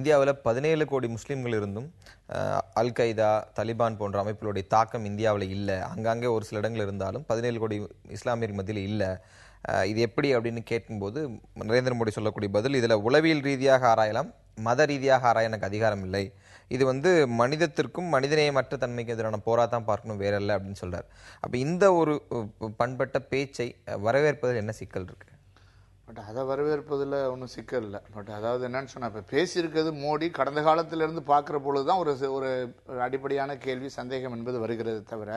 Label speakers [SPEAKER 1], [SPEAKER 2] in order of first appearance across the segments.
[SPEAKER 1] இந்தியாவில் 17 கோடி முஸ்லீம்கள் இருந்தும் அல் கைதா, தலிபான் போன்ற அமைப்புகளுடைய தாக்கம் இந்தியாவில் இல்லை. அங்கங்கே ஒரு சில இடங்கள் இருந்தாலும் 17 கோடி இஸ்லாமியர் மத்தியில் இல்லை. இது எப்படி அப்படின்னு கேட்கும்போது நரேந்திர மோடி சொல்லக்கூடிய பதில், இதில் உளவியல் ரீதியாக ஆராயலாம், மத ரீதியாக ஆராய எனக்கு அதிகாரம் இல்லை. இது மனிதத்திற்கும் மனிதநேயமற்ற தன்மைக்கு எதிரான போராட்டம் பார்க்கணும், வேற இல்லை அப்படின்னு சொல்றாரு. அப்போ இந்த ஒரு பண்பட்ட பேச்சை வரவேற்பதில் என்ன சிக்கல் இருக்கு?
[SPEAKER 2] பட் அதை வரவேற்பதில் ஒன்றும் சிக்கல் இல்லை. பட் அதாவது என்னன்னு சொன்னால், இப்போ பேசியிருக்கிறது மோடி கடந்த காலத்திலிருந்து பார்க்குற பொழுது தான் ஒரு அடிப்படையான கேள்வி, சந்தேகம் என்பது வருகிறது தவிர,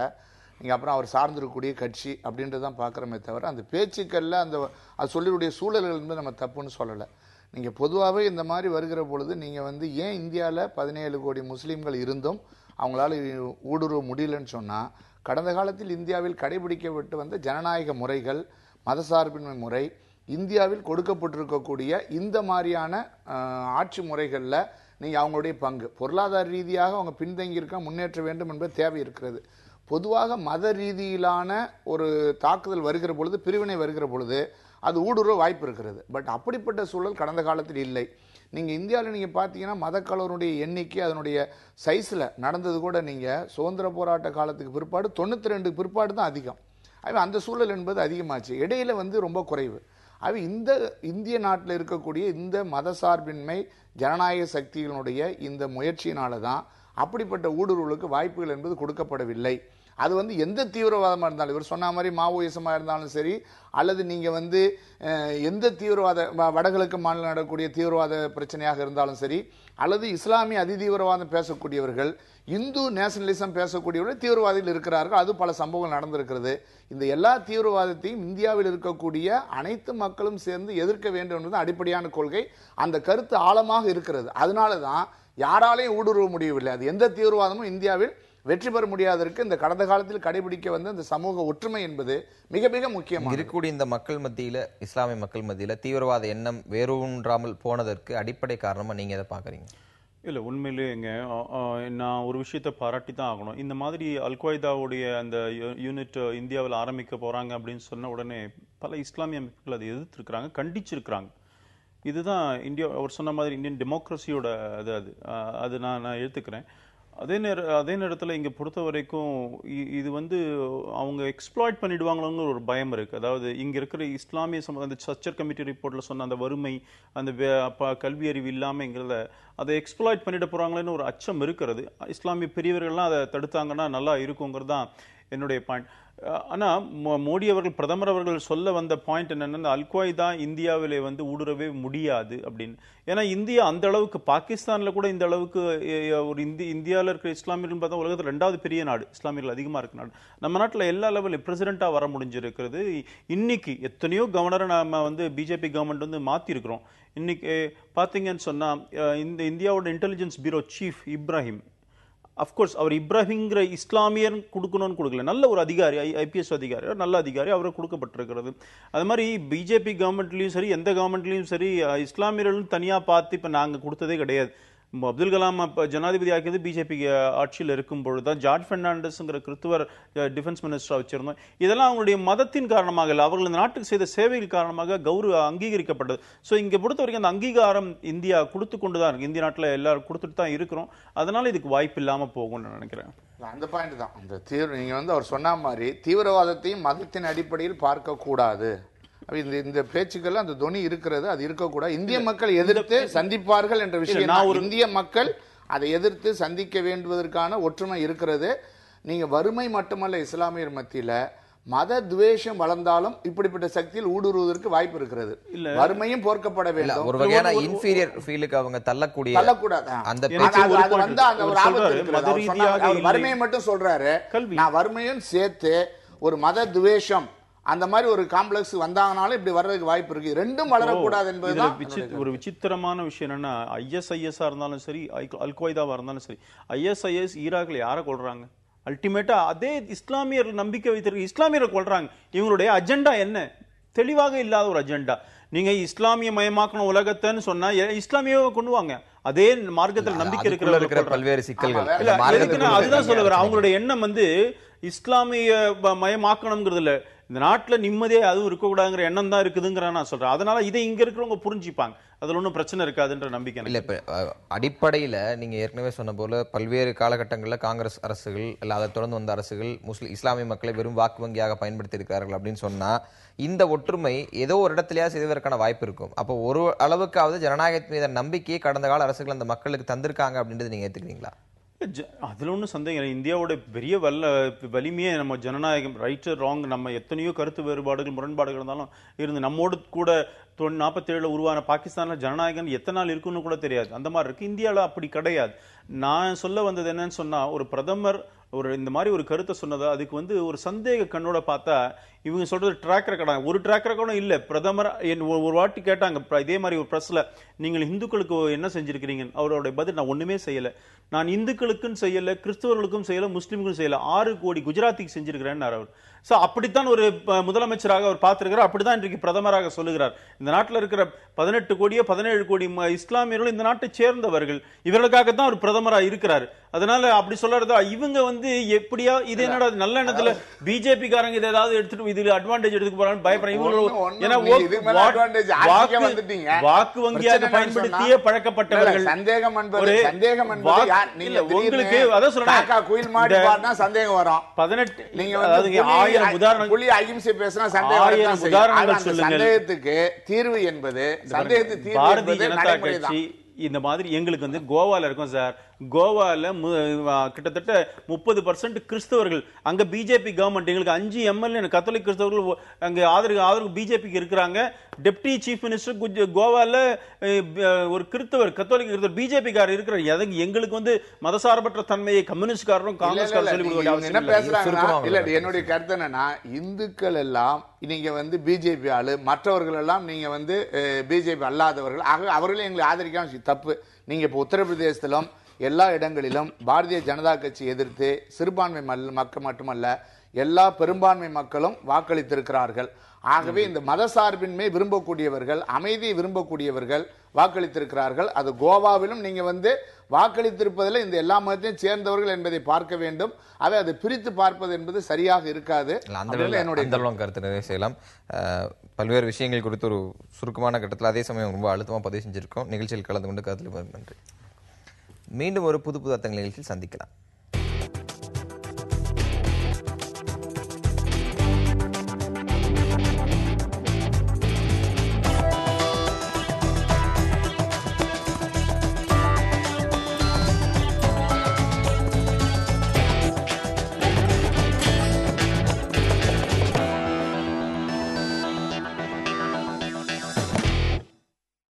[SPEAKER 2] நீங்கள் அப்புறம் அவர் சார்ந்திருக்கக்கூடிய கட்சி அப்படின்றது தான் பார்க்குறோமே தவிர, அந்த பேச்சுக்களில் அது சொல்லியுடைய சூழல்கள் என்பது நம்ம தப்புன்னு சொல்லலை. நீங்கள் பொதுவாகவே இந்த மாதிரி வருகிற பொழுது நீங்கள் ஏன் இந்தியாவில் 17 கோடி முஸ்லீம்கள் இருந்தும் அவங்களால ஊடுருவ முடியலன்னு சொன்னால், கடந்த காலத்தில் இந்தியாவில் கடைபிடிக்கப்பட்டு வந்த ஜனநாயக முறைகள், மதசார்பின்மை முறை, இந்தியாவில் கொடுக்கப்பட்டிருக்கக்கூடிய இந்த மாதிரியான ஆட்சி முறைகளில் நீங்கள் அவங்களுடைய பங்கு, பொருளாதார ரீதியாக அவங்க பின்தங்கியிருக்க முன்னேற்ற வேண்டும் என்பது தேவை இருக்கிறது. பொதுவாக மத ரீதியிலான ஒரு தாக்குதல் வருகிற பொழுது, பிரிவினை வருகிற பொழுது அது ஊடுருவ வாய்ப்பு இருக்கிறது. பட் அப்படிப்பட்ட சூழல் கடந்த காலத்தில் இல்லை. நீங்கள் இந்தியாவில் நீங்கள் பார்த்தீங்கன்னா மதக்கலவருடைய எண்ணிக்கை அதனுடைய சைஸில் நடந்தது கூட நீங்கள் சுதந்திர போராட்ட காலத்துக்கு பிற்பாடு 92 பிற்பாடு தான் அதிகம். அந்த சூழல் என்பது அதிகமாச்சு, இடையில ரொம்ப குறைவு. இந்த இந்திய நாட்டில் இருக்கக்கூடிய இந்த மதசார்பின்மை ஜனநாயக சக்திகளுடைய இந்த முயற்சியினால தான் அப்படிப்பட்ட ஊடுருவலுக்கு வாய்ப்புகள் என்பது கொடுக்கப்படவில்லை. அது எந்த தீவிரவாதமாக இருந்தாலும், இவர் சொன்ன மாதிரி மாவோயிசமாக இருந்தாலும் சரி, அல்லது நீங்கள் எந்த தீவிரவாத வடகிழக்கு மாநிலம் நடக்கக்கூடிய தீவிரவாத பிரச்சனையாக இருந்தாலும் சரி, அல்லது இஸ்லாமிய அதிதீவிரவாதம் பேசக்கூடியவர்கள், இந்து நேஷனலிசம் பேசக்கூடியவர்கள் தீவிரவாதிகள் இருக்கிறார்கள். அது பல சம்பவங்கள் நடந்திருக்கிறது. இந்த எல்லா தீவிரவாதத்தையும் இந்தியாவில் இருக்கக்கூடிய அனைத்து மக்களும் சேர்ந்து எதிர்க்க வேண்டும் என்பது அடிப்படையான கொள்கை. அந்த கருத்து ஆழமாக இருக்கிறது. அதனால தான் யாராலையும் ஊடுருவ முடியவில்லை. அது எந்த தீவிரவாதமும் இந்தியாவில் வெற்றி பெற முடியாததற்கு இந்த கடந்த காலத்தில் கடைபிடிக்க வந்த இந்த சமூக ஒற்றுமை என்பது மிக மிக முக்கியமாக
[SPEAKER 1] இருக்கக்கூடிய இந்த மக்கள் மத்தியில, இஸ்லாமிய மக்கள் மத்தியில தீவிரவாத எண்ணம் வேரூன்றாமல் போனதற்கு அடிப்படை காரணமா நீங்க எதை பாக்குறீங்க?
[SPEAKER 3] இல்லை, உண்மையிலேங்க நான் ஒரு விஷயத்தை பாராட்டி தான் ஆகணும். இந்த மாதிரி அல்கொய்தாவுடைய அந்த யூனிட் இந்தியாவில் ஆரம்பிக்க போறாங்க அப்படின்னு சொன்ன உடனே பல இஸ்லாமிய அமைப்புகள் அதை எதிர்த்திருக்கிறாங்க, கண்டிச்சிருக்கிறாங்க. இதுதான் இந்தியா, அவர் சொன்ன மாதிரி இந்தியன் டெமோக்ரஸியோட அது நான் எடுத்துக்கிறேன். அதே நேரத்தில் இங்கே பொறுத்த வரைக்கும் இது அவங்க எக்ஸ்ப்ளாய்ட் பண்ணிடுவாங்களோங்கிற ஒரு பயம் இருக்குது. அதாவது இங்கே இருக்கிற இஸ்லாமிய அந்த சர்ச்சர் கமிட்டி ரிப்போர்ட்டில் சொன்ன அந்த வறுமை, அந்த கல்வி அறிவு இல்லாமங்கிறத அதை எக்ஸ்ப்ளாய்ட் பண்ணிட போகிறாங்களேன்னு ஒரு அச்சம் இருக்கிறது. இஸ்லாமிய பெரியவர்கள்லாம் அதை தடுத்தாங்கன்னா நல்லா இருக்குங்கிறது தான் என்னுடைய பாயிண்ட். ஆனால் மோடி அவர்கள், பிரதமர் அவர்கள் சொல்ல வந்த பாயிண்ட் என்னென்னா, அல்கொய்தா இந்தியாவிலே ஊடுருவவே முடியாது அப்படின்னு. ஏன்னா இந்தியா அந்த அளவுக்கு, பாகிஸ்தானில் கூட இந்த அளவுக்கு ஒரு இந்தியாவில் இருக்கிற இஸ்லாமியர்கள் பார்த்தா உலகத்தில் 2வது பெரிய நாடு, இஸ்லாமியர்கள் அதிகமாக இருக்க நாடு. நம்ம நாட்டில் எல்லா லெவலில் பிரசிடெண்ட்டாக வர முடிஞ்சிருக்கிறது. இன்னைக்கு எத்தனையோ கவர்னரை நம்ம பிஜேபி கவர்மெண்ட் மாற்றிருக்கிறோம். இன்னைக்கு பார்த்தீங்கன்னு சொன்னால், இந்த இந்தியாவோட intelligence bureau chief Ibrahim, of course அவர் இப்ராஹிம்ங்கிற இஸ்லாமியர் கொடுக்கணும்னு கொடுக்கல, நல்ல ஒரு அதிகாரி, ஐபிஎஸ் அதிகாரி, நல்ல அதிகாரி, அவருக்கு கொடுக்கப்பட்டிருக்கிறது. அது மாதிரி பிஜேபி கவர்மெண்ட்லையும் சரி, எந்த கவர்மெண்ட்லையும் சரி, இஸ்லாமியர்களும் தனியாக பார்த்து இப்போ நாங்கள் கொடுத்ததே கிடையாது. அப்துல் கலாம் ஜனாதிபதி ஆக்கியது பிஜேபி ஆட்சியில் இருக்கும் பொழுது தான். ஜார்ஜ் பெர்னாண்டஸ்ங்கிற கிறிஸ்துவர் டிஃபென்ஸ் மினிஸ்டராக வச்சிருந்தோம். இதெல்லாம் அவங்களுடைய மதத்தின் காரணமாக இல்லை, அவர்கள் இந்த நாட்டுக்கு செய்த சேவைகள் காரணமாக அங்கீகரிக்கப்பட்டது. ஸோ இங்கே பொறுத்த வரைக்கும் அந்த அங்கீகாரம் இந்தியா கொடுத்து கொண்டு தான் இருக்கு. இந்திய நாட்டில் எல்லாரும் கொடுத்துட்டு தான் இருக்கிறோம். அதனால இதுக்கு வாய்ப்பு இல்லாமல் போகும்னு நான் நினைக்கிறேன்.
[SPEAKER 2] அந்த பாயிண்ட் தான் அந்த நீங்கள் அவர் சொன்ன மாதிரி தீவிரவாதத்தையும் மதத்தின் அடிப்படையில் பார்க்கக்கூடாது. இந்த பேச்சுக்கள் அந்த துணி இருக்கிறது, அது இருக்கக்கூடாது. இந்திய மக்கள் எதிர்த்து சந்திப்பார்கள் என்ற விஷயம், இந்திய மக்கள் அதை எதிர்த்து சந்திக்க வேண்டுவதற்கான ஒற்றுமை இருக்கிறது. நீங்க வறுமை மட்டுமல்ல, இஸ்லாமியர் மத்தியில மத துவேஷம் வளர்ந்தாலும் இப்படிப்பட்ட சக்தியில் ஊடுருவதற்கு வாய்ப்பு இருக்கிறது. வறுமையும் போர்க்கப்பட வேண்டும். ஒரு வகையான
[SPEAKER 1] இன்ஃபீரியர் ஃபீலுக்கு அவங்க தள்ளக்கூடாது.
[SPEAKER 2] அந்த வறுமையை மட்டும் சொல்றாரு, நான் வறுமையும் சேர்த்து ஒரு மத துவேஷம் அந்த மாதிரி ஒரு காம்ப்ளெக்ஸ் வந்தாங்கனாலும் இப்படி வர்றதுக்கு வாய்ப்பு இருக்கு. ரெண்டும் வளரக்கூடாது என்பது
[SPEAKER 3] ஒரு விசித்திரமான விஷயம். என்னன்னா, ஐஎஸ்ஐஎஸ்ஆ இருந்தாலும் சரி, அல்கொய்தாவா இருந்தாலும் சரி, ஐஎஸ்ஐஎஸ் ஈராக்ல யாரை கொள்றாங்க? அல்டிமேட்டா அதே இஸ்லாமியர் நம்பிக்கை வைத்திருக்க இஸ்லாமியரை கொள்றாங்க. இவங்களுடைய அஜெண்டா என்ன? தெளிவாக இல்லாத ஒரு அஜெண்டா. நீங்க இஸ்லாமிய மயமாக்கணும் உலகத்தைன்னு சொன்னா இஸ்லாமியாவை கொண்டு வாங்க. அதே மார்க்கத்தில் நம்பிக்கை இருக்கிற
[SPEAKER 1] பல்வேறு சிக்கல்கள்.
[SPEAKER 3] அதுதான் சொல்ல வர. அவங்களுடைய எண்ணம் இஸ்லாமிய மயமாக்கணுங்கிறது இல்ல. இந்த நாட்டுல நிம்மதியே அதுவும் இருக்கக்கூடாதுங்கிற எண்ணம் தான் இருக்குதுங்கிற நான் சொல்றேன். அதனால இதை இங்க இருக்கிறவங்க புரிஞ்சுப்பாங்க, அதுல ஒன்றும் பிரச்சனை இருக்காதுன்ற நம்பிக்கை
[SPEAKER 1] இல்ல. இப்ப அடிப்படையில நீங்க ஏற்கனவே சொன்ன போல பல்வேறு காலகட்டங்களில் காங்கிரஸ் அரசுகள் அல்ல அதை தொடர்ந்து வந்த அரசுகள் இஸ்லாமிய மக்களை வெறும் வாக்கு வங்கியாக பயன்படுத்தி இருக்கிறார்கள் அப்படின்னு சொன்னா இந்த ஒற்றுமை ஏதோ ஒரு இடத்துலயா செய்வதற்கான வாய்ப்பு இருக்கும். அப்போ ஒரு அளவுக்காவது ஜனநாயகத்தின் மீது நம்பிக்கையை கடந்த கால அரசுகள் அந்த மக்களுக்கு தந்திருக்காங்க அப்படின்றது நீங்க ஏத்துக்கிறீங்களா?
[SPEAKER 3] அதுல ஒன்றும் சந்தேகம் இல்லை. இந்தியாவோட பெரிய வலிமையே நம்ம ஜனநாயகம், ரைட் ராங், நம்ம எத்தனையோ கருத்து வேறுபாடுகள் முரண்பாடுகள் இருந்தாலும் இருந்து நம்மோடு கூட 47 உருவான பாகிஸ்தான்ல ஜனநாயகம் எத்தனை நாள் இருக்குன்னு கூட தெரியாது. அந்த மாதிரி இருக்கு. இந்தியாவில் அப்படி கிடையாது. நான் சொல்ல வந்தது என்னன்னு சொன்னா, ஒரு பிரதமர் இந்த மாதிரி ஒரு கருத்தை சொன்னதா அதுக்கு ஒரு சந்தேக கண்ணோட பார்த்தா இவங்க சொல்றது ட்ராக் ரெக்கார்டாங்க. ஒரு ட்ராக் ரெக்கார்டும் இல்ல. பிரதமர் ஒரு வாட்டி கேட்டாங்க இதே மாதிரி ஒரு பிரஸ்ல, நீங்கள் இந்துக்களுக்கு என்ன செஞ்சிருக்கிறீங்க? அவரோட பதில், நான் ஒண்ணுமே செய்யல, நான் இந்துக்களுக்கும் செய்யல, கிறிஸ்தவர்களுக்கும் செய்யல, முஸ்லிம்களுக்கும் செய்யல, 6 கோடி குஜராத்திக்கு செஞ்சிருக்கிறேன் அவர். சோ அப்படித்தான் ஒரு முதலமைச்சராக அவர் பார்த்திருக்கிறார். அப்படிதான் இன்றைக்கு பிரதமராக சொல்லுகிறார். இந்த நாட்டில் இருக்கிற 18 கோடியோ 17 கோடி இஸ்லாமியர்கள் இந்த நாட்டை சேர்ந்தவர்கள், இவர்களுக்காகத்தான் அவர் பிரதமராக இருக்கிறார். அதனால அப்படி சொல்றதா இவங்க எப்படியா இது என்னடா நல்ல எண்ணத்துல பிஜேபி காரங்க இதை ஏதாவது எடுத்துட்டு இதுல அட்வான்டேஜ் எடுத்துக்க போறான்னு பயப்படுறாங்க. ஏன்னா வாக்கு வங்கியாக பயன்படுத்தியே பழக்கப்பட்டவர்கள். உங்களுக்கு அதான் சொல்றேன்,
[SPEAKER 2] சந்தேகம் வரும்.
[SPEAKER 3] 18 நீங்க 1000 உதாரணங்கள்
[SPEAKER 2] அகிம்சை பேசினா சந்தேகம் உதாரணங்கள் சொல்லுங்க. சந்தேகத்துக்கு தீர்வு என்பது
[SPEAKER 3] பாரதிய ஜனதா கட்சி இந்த மாதிரி எங்களுக்கு கோவால இருக்கும் சார். கோவால கிட்டத்தட்ட 30% கிறிஸ்தவர்கள். அங்க பிஜேபி கவர்மெண்ட் எங்களுக்கு 5 எம்எல்ஏ கத்தோலிக் கிறிஸ்தவர்கள் அங்க ஆதரவு பிஜேபிக்கு இருக்கிறாங்க. டெப்டி சீஃப் மினிஸ்டர் கோவால ஒரு கிறிஸ்தவர், கத்தோலிக் கிறிஸ்தவர் பிஜேபி காரர் இருக்கிறார். எங்களுக்கு மதசார்பற்ற தன்மையை கம்யூனிஸ்ட் காங்கிரஸ்
[SPEAKER 2] என்னுடைய கருத்து என்னன்னா, இந்துக்கள் எல்லாம் நீங்க பிஜேபி ஆளு, மற்றவர்கள் எல்லாம் நீங்க பிஜேபி அல்லாதவர்கள், அவர்களே எங்களை ஆதரிக்காம தப்பு. நீங்க இப்ப உத்தரப்பிரதேசத்திலும் எல்லா இடங்களிலும் பாரதிய ஜனதா கட்சி எதிர்த்து சிறுபான்மை மக்கள் மட்டுமல்ல எல்லா பெரும்பான்மை மக்களும் வாக்களித்திருக்கிறார்கள். ஆகவே இந்த மதசார்பின்மை விரும்பக்கூடியவர்கள், அமைதியை விரும்பக்கூடியவர்கள் வாக்களித்திருக்கிறார்கள். அது கோவாவிலும் நீங்க வாக்களித்திருப்பதில் இந்த எல்லா மதத்தையும் சேர்ந்தவர்கள் என்பதை பார்க்க வேண்டும். அதை பிரித்து பார்ப்பது என்பது சரியாக இருக்காது.
[SPEAKER 1] என்னுடைய கருத்து நிறைய செய்யலாம். பல்வேறு விஷயங்கள் குறித்து ஒரு சுருக்கமான கட்டத்தில் அதே சமயம் ரொம்ப அழுத்தமா பதிவு செஞ்சிருக்கோம். நிகழ்ச்சியில் கலந்து கொண்டு கருத்தில் நன்றி. மீண்டும் ஒரு புது அர்த்தங்கள் நிகழ்ச்சியில் சந்திக்கலாம்.